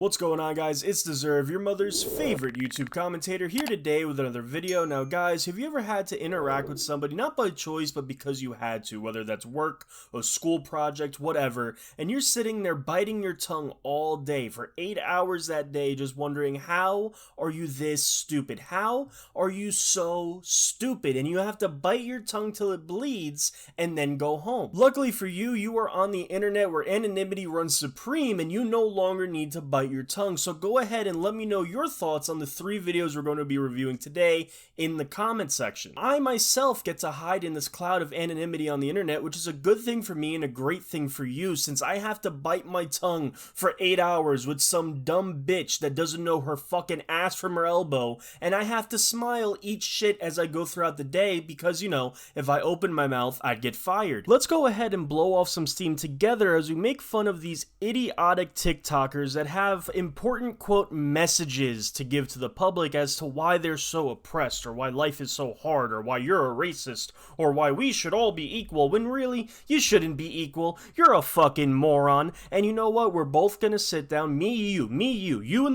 What's going on, guys? It's Deserve, your mother's favorite YouTube commentator, here today with another video. Now guys, have you ever had to interact with somebody, not by choice, but because you had to, whether that's work, a school project, whatever, and you're sitting there biting your tongue all day for 8 hours that day, just wondering, how are you this stupid? How are you so stupid? And you have to bite your tongue till it bleeds and then go home. Luckily for you, you are on the internet where anonymity runs supreme and you no longer need to bite your tongue. So go ahead and let me know your thoughts on the 3 videos we're going to be reviewing today in the comment section. I myself get to hide in this cloud of anonymity on the internet, which is a good thing for me and a great thing for you, since I have to bite my tongue for 8 hours with some dumb bitch that doesn't know her fucking ass from her elbow, and I have to smile, eat shit as I go throughout the day because, you know, if I open my mouth, I'd get fired. Let's go ahead and blow off some steam together as we make fun of these idiotic TikTokers that have important, quote, messages to give to the public as to why they're so oppressed, or why life is so hard, or why you're a racist, or why we should all be equal, when really, you shouldn't be equal. You're a fucking moron. And you know what? We're both gonna sit down, you and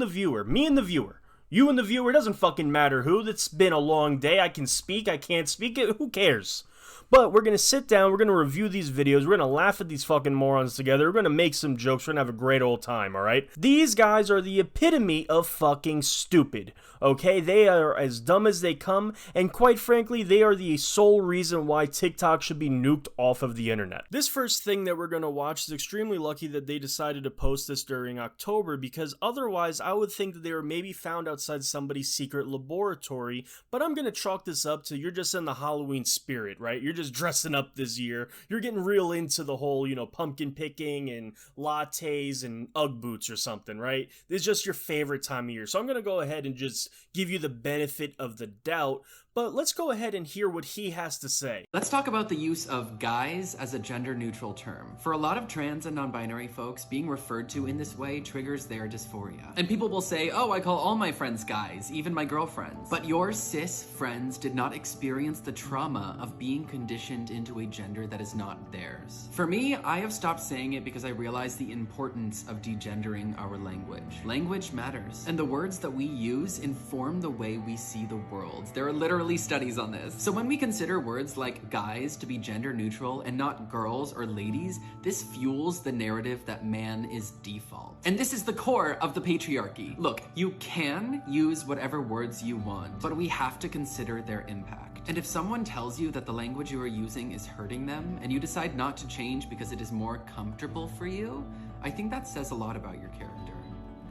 the viewer, me and the viewer. You and the viewer, doesn't fucking matter who. It's been a long day. I can speak, I can't speak, who cares? But we're going to sit down, we're going to review these videos, we're going to laugh at these fucking morons together, we're going to make some jokes, we're going to have a great old time, alright? These guys are the epitome of fucking stupid, okay? They are as dumb as they come, and quite frankly, they are the sole reason why TikTok should be nuked off of the internet. This first thing that we're going to watch is extremely lucky that they decided to post this during October, because otherwise I would think that they were maybe found outside somebody's secret laboratory, but I'm going to chalk this up to you're just in the Halloween spirit, right? You're just dressing up this year. You're getting real into the whole, you know, pumpkin picking and lattes and Ugg boots or something, right? This is just your favorite time of year. So I'm going to go ahead and just give you the benefit of the doubt. But let's go ahead and hear what he has to say. Let's talk about the use of guys as a gender-neutral term. For a lot of trans and non-binary folks, being referred to in this way triggers their dysphoria. And people will say, oh, I call all my friends guys, even my girlfriends. But your cis friends did not experience the trauma of being conditioned into a gender that is not theirs. For me, I have stopped saying it because I realize the importance of degendering our language. Language matters, and the words that we use inform the way we see the world. There are literally studies on this. So when we consider words like guys to be gender neutral and not girls or ladies, this fuels the narrative that man is default. And this is the core of the patriarchy. Look, you can use whatever words you want, but we have to consider their impact. And if someone tells you that the language you are using is hurting them, and you decide not to change because it is more comfortable for you, I think that says a lot about your character.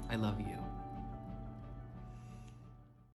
I love you.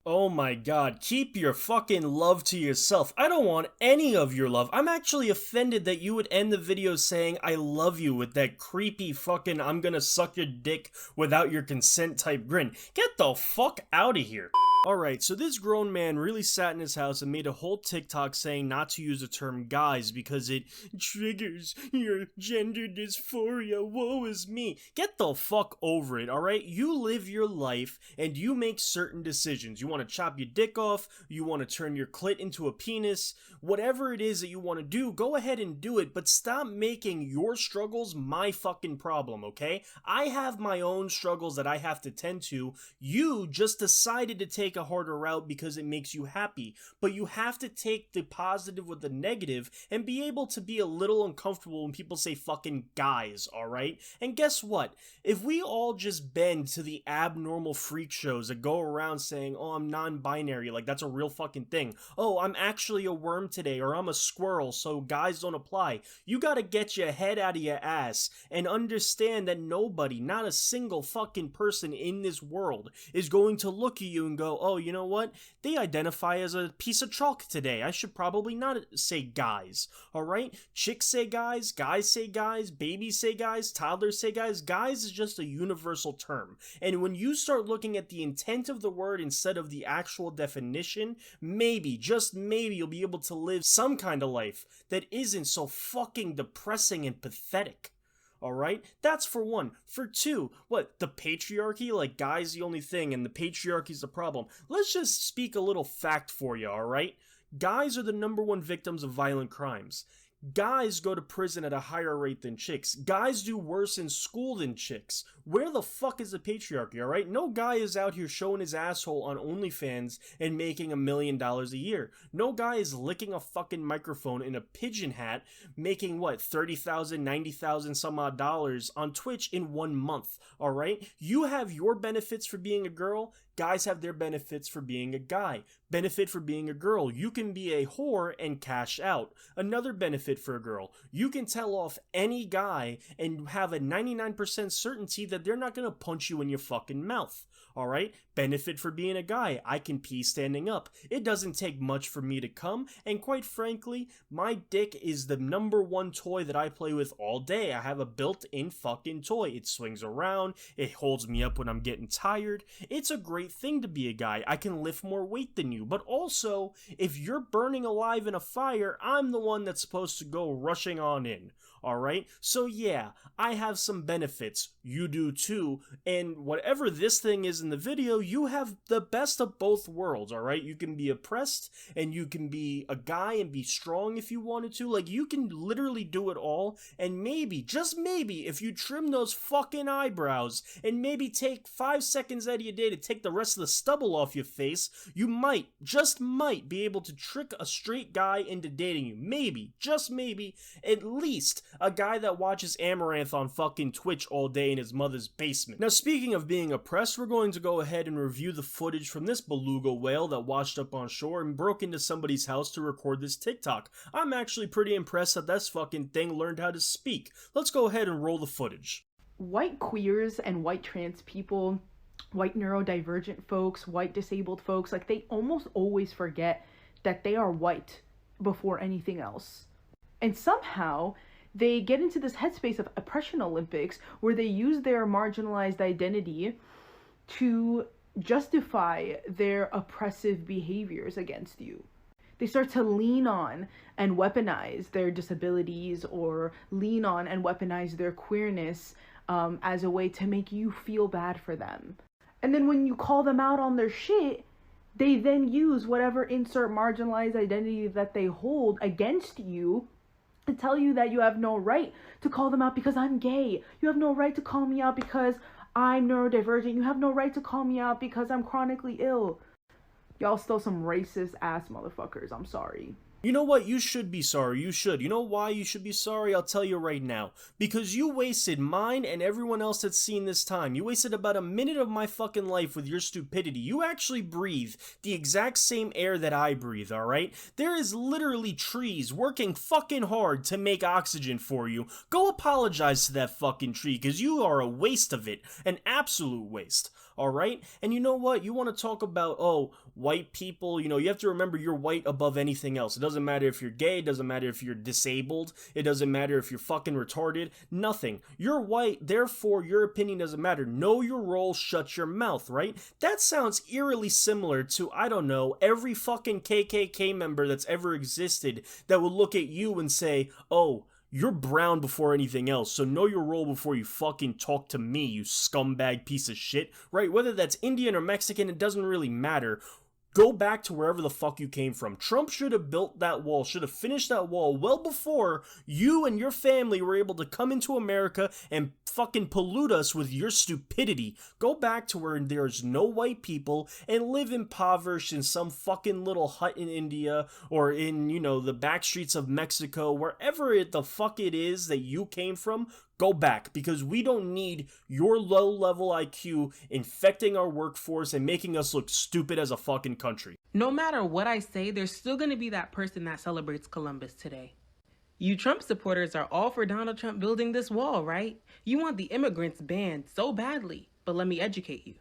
Oh my god, keep your fucking love to yourself. I don't want any of your love. I'm actually offended that you would end the video saying I love you with that creepy fucking I'm gonna suck your dick without your consent type grin. Get the fuck out of here. Alright, so this grown man really sat in his house and made a whole TikTok saying not to use the term guys because it triggers your gender dysphoria, woe is me. Get the fuck over it, alright? You live your life and you make certain decisions. You want to chop your dick off, you want to turn your clit into a penis, whatever it is that you want to do, go ahead and do it, but stop making your struggles my fucking problem, okay? I have my own struggles that I have to tend to. You just decided to take a harder route because it makes you happy, but you have to take the positive with the negative and be able to be a little uncomfortable when people say fucking guys, alright? And guess what? If we all just bend to the abnormal freak shows that go around saying, oh, I'm non-binary, like that's a real fucking thing. Oh, I'm actually a worm today, or I'm a squirrel, so guys don't apply. You gotta get your head out of your ass and understand that nobody, not a single fucking person in this world is going to look at you and go, oh, you know what? They identify as a piece of chalk today. I should probably not say guys, alright? Chicks say guys say guys, babies say guys, toddlers say guys. Guys is just a universal term. And when you start looking at the intent of the word instead of the actual definition, maybe, just maybe, you'll be able to live some kind of life that isn't so fucking depressing and pathetic. Alright? That's for one. For two, what? The patriarchy? Like, guys the only thing and the patriarchy's the problem. Let's just speak a little fact for you, alright? Guys are the #1 victims of violent crimes. Guys go to prison at a higher rate than chicks. Guys do worse in school than chicks. Where the fuck is the patriarchy, alright? No guy is out here showing his asshole on OnlyFans and making $1 million a year. No guy is licking a fucking microphone in a pigeon hat making, what, $30,000, $90,000 some odd dollars on Twitch in 1 month, alright? You have your benefits for being a girl. Guys have their benefits for being a guy. Benefit for being a girl. You can be a whore and cash out. Another benefit for a girl. You can tell off any guy and have a 99% certainty that they're not going to punch you in your fucking mouth. Alright? Benefit for being a guy. I can pee standing up. It doesn't take much for me to come, and quite frankly, my dick is the #1 toy that I play with all day. I have a built-in fucking toy. It swings around. It holds me up when I'm getting tired. It's a great thing to be a guy. I can lift more weight than you, but also, if you're burning alive in a fire, I'm the one that's supposed to go rushing on in. Alright? So yeah, I have some benefits. You do too. And whatever this thing is in the video, you have the best of both worlds, alright? You can be oppressed, and you can be a guy and be strong if you wanted to. Like, you can literally do it all, and maybe, just maybe, if you trim those fucking eyebrows, and maybe take 5 seconds out of your day to take the rest of the stubble off your face, you might, just might, be able to trick a straight guy into dating you. Maybe, just maybe, at least a guy that watches Amaranth on fucking Twitch all day in his mother's basement. Now, speaking of being oppressed, we're going to go ahead and review the footage from this beluga whale that washed up on shore and broke into somebody's house to record this TikTok. I'm actually pretty impressed that this fucking thing learned how to speak. Let's go ahead and roll the footage. White queers and white trans people, white neurodivergent folks, white disabled folks, like, they almost always forget that they are white before anything else. And somehow they get into this headspace of oppression Olympics where they use their marginalized identity to justify their oppressive behaviors against you. They start to lean on and weaponize their disabilities, or lean on and weaponize their queerness as a way to make you feel bad for them. And then when you call them out on their shit, they then use whatever insert marginalized identity that they hold against you to tell you that you have no right to call them out because I'm gay. You have no right to call me out because I'm neurodivergent. You have no right to call me out because I'm chronically ill. Y'all still some racist ass motherfuckers. I'm sorry. You know what? You should be sorry. You should. You know why you should be sorry? I'll tell you right now. Because you wasted mine and everyone else that's seen this time. You wasted about a minute of my fucking life with your stupidity. You actually breathe the exact same air that I breathe, alright? There is literally trees working fucking hard to make oxygen for you. Go apologize to that fucking tree, because you are a waste of it. An absolute waste. Alright? And you know what? You want to talk about, oh, white people, you have to remember you're white above anything else. It doesn't matter if you're gay, it doesn't matter if you're disabled, it doesn't matter if you're fucking retarded, nothing. You're white, therefore your opinion doesn't matter. Know your role, shut your mouth, right? That sounds eerily similar to, I don't know, every fucking KKK member that's ever existed that will look at you and say, oh, you're brown before anything else, so know your role before you fucking talk to me, you scumbag piece of shit, right? Whether that's Indian or Mexican, it doesn't really matter. Go back to wherever the fuck you came from. Trump should have built that wall, should have finished that wall well before you and your family were able to come into America and fucking pollute us with your stupidity. Go back to where there's no white people and live impoverished in some fucking little hut in India or in, the back streets of Mexico, wherever the fuck it is that you came from. Go back, because we don't need your low-level IQ infecting our workforce and making us look stupid as a fucking country. No matter what I say, there's still going to be that person that celebrates Columbus today. You Trump supporters are all for Donald Trump building this wall, right? You want the immigrants banned so badly, but let me educate you.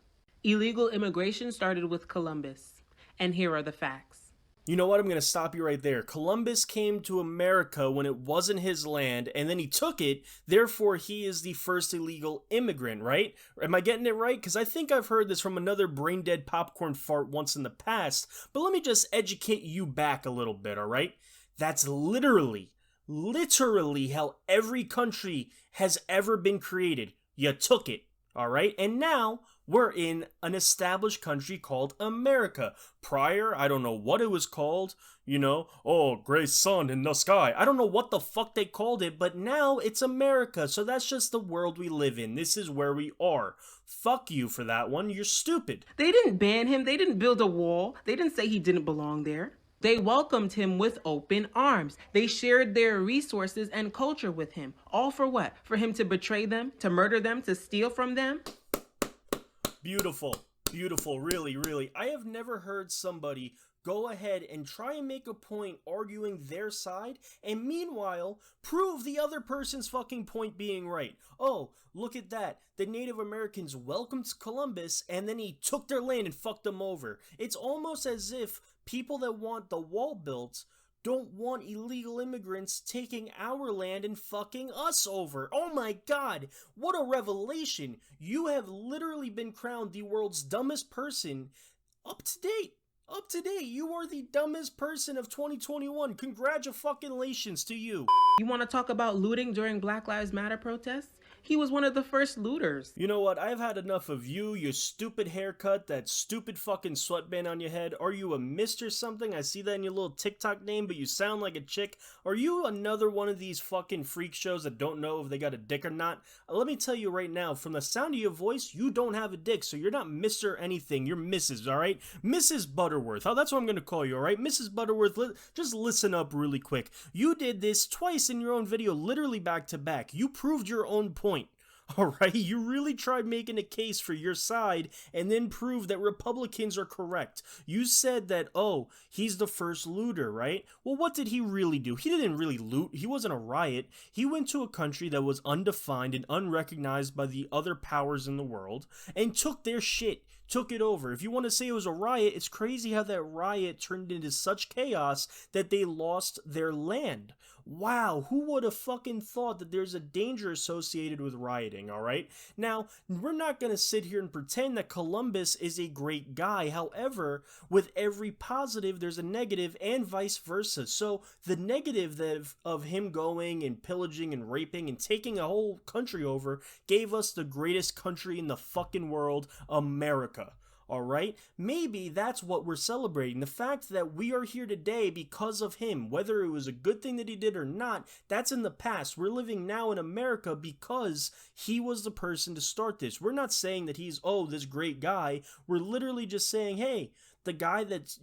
Illegal immigration started with Columbus, and here are the facts. You know what? I'm going to stop you right there. Columbus came to America when it wasn't his land, and then he took it, therefore he is the first illegal immigrant, right? Am I getting it right? Because I think I've heard this from another brain-dead popcorn fart once in the past, but let me just educate you back a little bit, alright? That's literally how every country has ever been created. You took it, alright? And now, we're in an established country called America. Prior, I don't know what it was called, oh, gray sun in the sky. I don't know what the fuck they called it, but now it's America, so that's just the world we live in. This is where we are. Fuck you for that one, you're stupid. They didn't ban him, they didn't build a wall, they didn't say he didn't belong there. They welcomed him with open arms. They shared their resources and culture with him. All for what? For him to betray them, to murder them, to steal from them? Beautiful. Beautiful. Really, really. I have never heard somebody go ahead and try and make a point arguing their side, and meanwhile, prove the other person's fucking point being right. Oh, look at that. The Native Americans welcomed Columbus, and then he took their land and fucked them over. It's almost as if people that want the wall built don't want illegal immigrants taking our land and fucking us over. Oh my god, what a revelation. You have literally been crowned the world's dumbest person up to date. Up to date, you are the dumbest person of 2021. Congratulations to you. You want to talk about looting during Black Lives Matter protests? He was one of the first looters. You know what? I've had enough of you, your stupid haircut, that stupid fucking sweatband on your head. Are you a Mr. something? I see that in your little TikTok name, but you sound like a chick. Are you another one of these fucking freak shows that don't know if they got a dick or not? Let me tell you right now, from the sound of your voice, you don't have a dick, so you're not Mr. anything. You're Mrs., alright? Mrs. Butterworth. Oh, that's what I'm gonna call you, alright? Mrs. Butterworth, just listen up really quick. You did this twice in your own video, literally back to back. You proved your own point. Alright, you really tried making a case for your side and then proved that Republicans are correct. You said that, oh, he's the first looter, right? Well, what did he really do? He didn't really loot. He wasn't a riot. He went to a country that was undefined and unrecognized by the other powers in the world and took their shit. Took it over. If you want to say it was a riot, it's crazy how that riot turned into such chaos that they lost their land. Wow, who would have fucking thought that there's a danger associated with rioting, alright? Now, we're not going to sit here and pretend that Columbus is a great guy. However, with every positive, there's a negative and vice versa. So, the negative of him going and pillaging and raping and taking a whole country over gave us the greatest country in the fucking world, America. Alright? Maybe that's what we're celebrating. The fact that we are here today because of him. Whether it was a good thing that he did or not, that's in the past. We're living now in America because he was the person to start this. We're not saying that he's, oh, this great guy. We're literally just saying, hey, the guy that,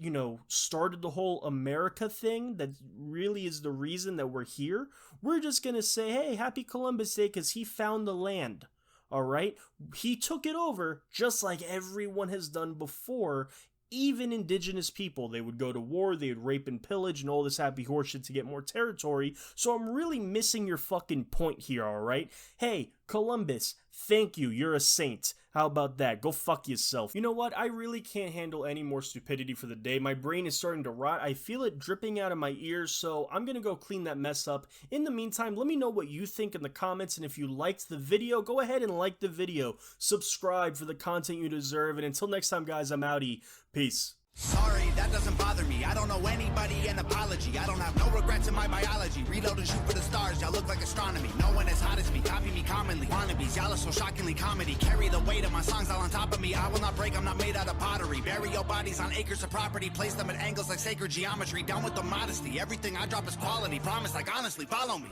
started the whole America thing, that really is the reason that we're here, we're just gonna say, hey, happy Columbus Day because he found the land. Alright? He took it over just like everyone has done before. Even indigenous people, they would go to war, they would rape and pillage and all this happy horseshit to get more territory. So I'm really missing your fucking point here, alright? Hey, Columbus, thank you, you're a saint. How about that? Go fuck yourself. You know what? I really can't handle any more stupidity for the day. My brain is starting to rot. I feel it dripping out of my ears, so I'm gonna go clean that mess up. In the meantime, let me know what you think in the comments, and if you liked the video, go ahead and like the video. Subscribe for the content you deserve, and until next time, guys, I'm outie. Peace. Sorry, that doesn't bother me. I don't know anybody, an apology. I don't have no regrets in my biology. Reload and shoot for the stars, y'all look like astronomy. No one as hot as me, copy me commonly. Wannabes, y'all are so shockingly comedy. Carry the weight of my songs all on top of me. I will not break, I'm not made out of pottery. Bury your bodies on acres of property. Place them at angles like sacred geometry. Down with the modesty, everything I drop is quality. Promise, like honestly, follow me.